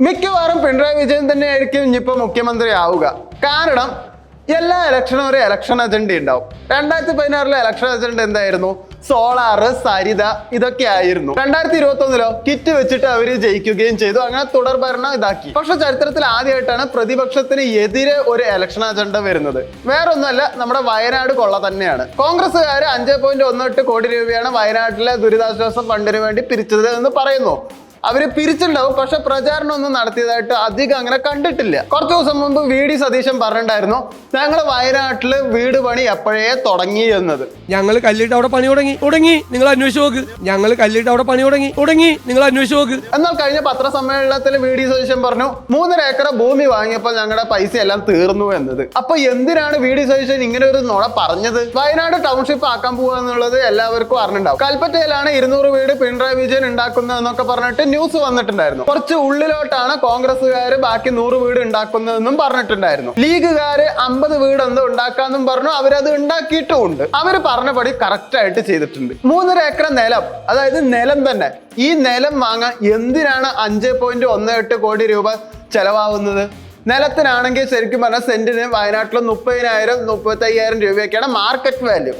മിക്കവാറും പിണറായി വിജയൻ തന്നെയായിരിക്കും ഇനിയിപ്പോൾ മുഖ്യമന്ത്രി ആവുക. കാരണം എല്ലാ ഇലക്ഷനും ഒരു ഇലക്ഷൻ അജണ്ട ഉണ്ടാവും. 2016 ഇലക്ഷൻ അജണ്ട എന്തായിരുന്നു? സോളാറ്, സരിത, ഇതൊക്കെ ആയിരുന്നു. 2021 കിറ്റ് വെച്ചിട്ട് അവര് ജയിക്കുകയും ചെയ്തു. അങ്ങനെ തുടർ ഭരണം ഇതാക്കി. പക്ഷെ ചരിത്രത്തിൽ ആദ്യമായിട്ടാണ് പ്രതിപക്ഷത്തിന് എതിരെ ഒരു ഇലക്ഷൻ അജണ്ട വരുന്നത്. വേറൊന്നുമല്ല, നമ്മുടെ വയനാട് കൊള്ള തന്നെയാണ്. കോൺഗ്രസ്സുകാർ 5.18 കോടി രൂപയാണ് വയനാട്ടിലെ ദുരിതാശ്വാസ ഫണ്ടിന് വേണ്ടി പിരിച്ചത് എന്ന് പറയുന്നു. അവര് പിരിച്ചിട്ടുണ്ടാവും, പക്ഷെ പ്രചാരണം ഒന്നും നടത്തിയതായിട്ട് അധികം അങ്ങനെ കണ്ടിട്ടില്ല. കുറച്ചു ദിവസം മുമ്പ് VD സതീശൻ പറഞ്ഞിട്ടുണ്ടായിരുന്നു, ഞങ്ങൾ വയനാട്ടില് വീട് പണി എപ്പോഴേ തുടങ്ങി എന്നത്. ഞങ്ങൾ കല്ലിട്ട് അവിടെ പണി തുടങ്ങി നിങ്ങൾ അന്വേഷിച്ച് നോക്ക്. ഞങ്ങൾ കല്ലിട്ട് അവിടെ പണി തുടങ്ങി നിങ്ങൾ അന്വേഷിച്ച് നോക്ക്. എന്നാൽ കഴിഞ്ഞ പത്രസമ്മേളനത്തിൽ VD സതീശൻ പറഞ്ഞു 3.5 ഏക്കർ ഭൂമി വാങ്ങിയപ്പോൾ ഞങ്ങളുടെ പൈസ എല്ലാം തീർന്നു എന്നത്. അപ്പൊ എന്തിനാണ് VD സതീശൻ ഇങ്ങനെ ഒരു നുണ പറഞ്ഞത്? വയനാട് ടൗൺഷിപ്പ് ആക്കാൻ പോകുക എന്നുള്ളത് എല്ലാവർക്കും അറിഞ്ഞിട്ടുണ്ടാവും. കൽപ്പറ്റയിലാണ് 200 വീട് പിണറായി വിജയൻ ഉണ്ടാക്കുന്നതെന്നൊക്കെ പറഞ്ഞിട്ട് ന്യൂസ് വന്നിട്ടുണ്ടായിരുന്നു. കുറച്ച് ഉള്ളിലോട്ടാണ് കോൺഗ്രസ്സുകാർ ബാക്കി 100 വീട് ഉണ്ടാക്കുന്നതെന്നും പറഞ്ഞിട്ടുണ്ടായിരുന്നു. ലീഗുകാര് 50 വീട് എന്തോ ഉണ്ടാക്കാന്നും പറഞ്ഞു. അവരത് ഉണ്ടാക്കിയിട്ടുമുണ്ട്. അവര് പറഞ്ഞപടി കറക്റ്റ് ആയിട്ട് ചെയ്തിട്ടുണ്ട്. 3.5 ഏക്കർ നിലം, അതായത് നിലം തന്നെ. ഈ നിലം വാങ്ങാൻ എന്തിനാണ് 5.18 കോടി രൂപ ചെലവാകുന്നത്? നിലത്തിനാണെങ്കിൽ ശരിക്കും പറഞ്ഞാൽ സെന്റിന് വയനാട്ടിൽ 30,000 35,000 രൂപയൊക്കെയാണ് മാർക്കറ്റ് വാല്യൂ.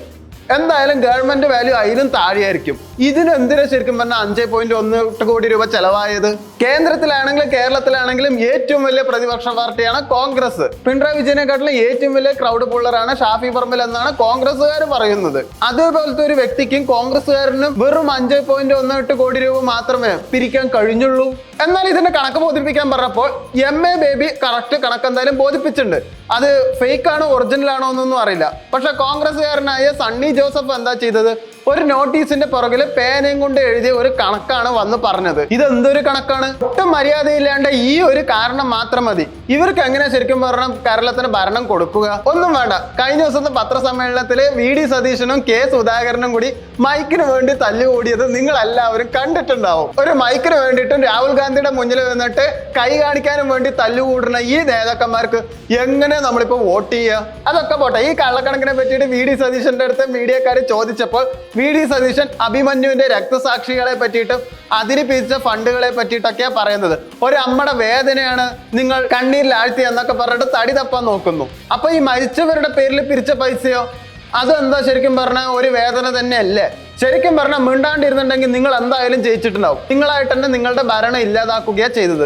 എന്തായാലും ഗവൺമെന്റ് വാല്യൂ അതിലും താഴെയായിരിക്കും. ഇതിനെന്തിനാ ശരിക്കും പറഞ്ഞാൽ 5.18 കോടി രൂപ ചെലവായത്? കേന്ദ്രത്തിലാണെങ്കിലും കേരളത്തിലാണെങ്കിലും ഏറ്റവും വലിയ പ്രതിപക്ഷ പാർട്ടിയാണ് കോൺഗ്രസ്. പിണറായി വിജയനെക്കാട്ടിലും ഏറ്റവും വലിയ ക്രൗഡ് പുള്ളറാണ് ഷാഫി പറമ്പിൽ എന്നാണ് കോൺഗ്രസ്സുകാർ പറയുന്നത്. അതേപോലത്തെ ഒരു വ്യക്തിക്കും കോൺഗ്രസ്സുകാരനും വെറും 5.18 കോടി രൂപ മാത്രമേ പിരിക്കാൻ കഴിഞ്ഞുള്ളൂ. എന്നാൽ ഇതിന്റെ കണക്ക് ബോധിപ്പിക്കാൻ പറഞ്ഞപ്പോൾ MA ബേബി കറക്റ്റ് കണക്ക് എന്തായാലും ബോധിപ്പിച്ചിട്ടുണ്ട്. അത് ഫേക്ക് ആണോ ഒറിജിനൽ ആണോ എന്നൊന്നും അറിയില്ല. പക്ഷെ കോൺഗ്രസ്സുകാരനായ സണ്ണി ജോസഫ് എന്താ ചെയ്തത്? ഒരു നോട്ടീസിന്റെ പുറകില് പേനയും കൊണ്ട് എഴുതിയ ഒരു കണക്കാണ് വന്ന് പറഞ്ഞത്. ഇതെന്തൊരു കണക്കാണ്? ഒട്ടും മര്യാദയില്ലാണ്ട് ഈ ഒരു കാരണം മാത്രം മതി ഇവർക്ക് എങ്ങനെ ശരിക്കും പറഞ്ഞാൽ കേരളത്തിന് ഭരണം കൊടുക്കുക? ഒന്നും വേണ്ട. കഴിഞ്ഞ ദിവസത്തെ പത്രസമ്മേളനത്തില് VD സതീശനും K സുധാകരനും കൂടി മൈക്കിന് വേണ്ടി തല്ലുകൂടിയത് നിങ്ങൾ എല്ലാവരും കണ്ടിട്ടുണ്ടാവും. ഒരു മൈക്കിന് വേണ്ടിയിട്ടും രാഹുൽ ഗാന്ധിയുടെ മുന്നിൽ വന്നിട്ട് കൈ കാണിക്കാനും വേണ്ടി തല്ലുകൂടുന്ന ഈ നേതാക്കന്മാർക്ക് എങ്ങനെ നമ്മളിപ്പോ വോട്ട് ചെയ്യുക? അതൊക്കെ പോട്ടെ. ഈ കള്ളക്കണക്കിനെ പറ്റിയിട്ട് VD സതീശന്റെ അടുത്ത് മീഡിയക്കാർ ചോദിച്ചപ്പോൾ VD സതീശൻ അഭിമന്യുവിന്റെ രക്തസാക്ഷികളെ പറ്റിയിട്ടും അതിന് പിരിച്ച ഫണ്ടുകളെ പറ്റിയിട്ടൊക്കെയാ പറയുന്നത്. ഒരു അമ്മയുടെ വേദനയാണ് നിങ്ങൾ കണ്ണീരിൽ ആഴ്ത്തി എന്നൊക്കെ പറഞ്ഞിട്ട് തടി തപ്പാൻ നോക്കുന്നു. അപ്പൊ ഈ മരിച്ചവരുടെ പേരിൽ പിരിച്ച പൈസയോ? അതെന്താ ശരിക്കും പറഞ്ഞാൽ ഒരു വേദന തന്നെയല്ലേ? ശരിക്കും പറഞ്ഞാൽ മിണ്ടാണ്ടിരുന്നുണ്ടെങ്കിൽ നിങ്ങൾ എന്തായാലും ജയിച്ചിട്ടുണ്ടാവും. നിങ്ങളായിട്ട് തന്നെ നിങ്ങളുടെ ഭരണം ഇല്ലാതാക്കുകയാണ് ചെയ്തത്.